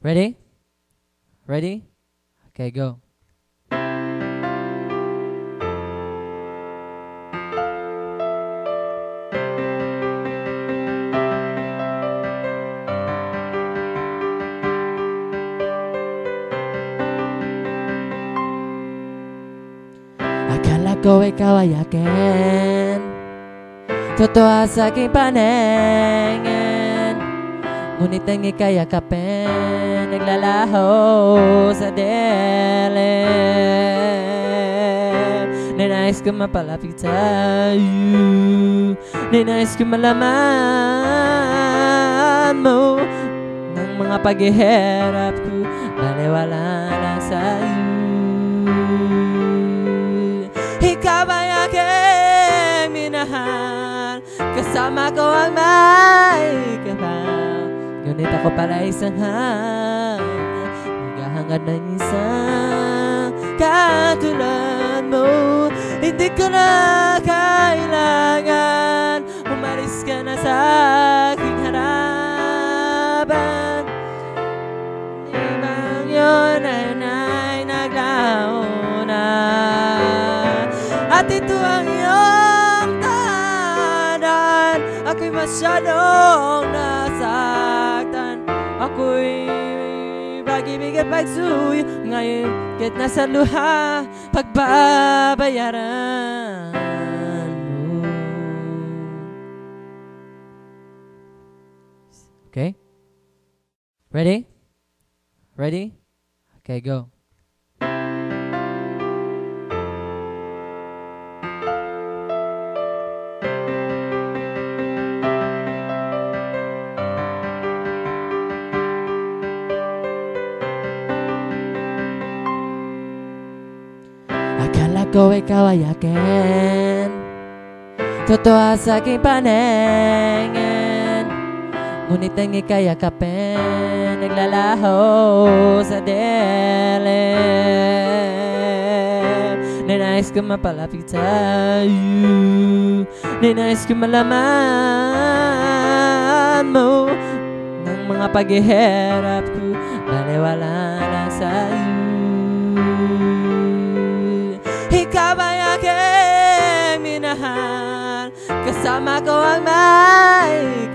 Ready? Ready? Okay, go. Akala ko ikaw ay akin, totoo sa aking paningin, ngunit ang ika'y yakapin, naglalaho sa dilim. Ninais ko mapalapit sa'yo, ninais ko malaman mo ng mga paghihirap ko, baliwala lang sa'yo. Ikaw ay aking minahal, kasama ko ang may kapal, ngunit ako pala isang naghahangad ng isang katulad mo. Hindi ko na kailangan umalis ka na sa aking harapan. Ibang yun ay naglaho na, at ito ang iyong tahanan. Ako'y masyadong nasaktan, ako'y pag-ibig at pagsuyo, ngayon kahit nasa luha, pagbabayaran mo. Okay? Ready? Ready? Okay, go. Akala ko ikaw ay akin, totoo sa aking paningin, ngunit ang ika'y yakapin, naglalaho sa dilim. Ninais ko mapalapit sa'yo, ninais ko malaman mo ng mga paghihirap ko, baliwala lang sa'yo. Ikaw ay aking minahal, kasama ko ang may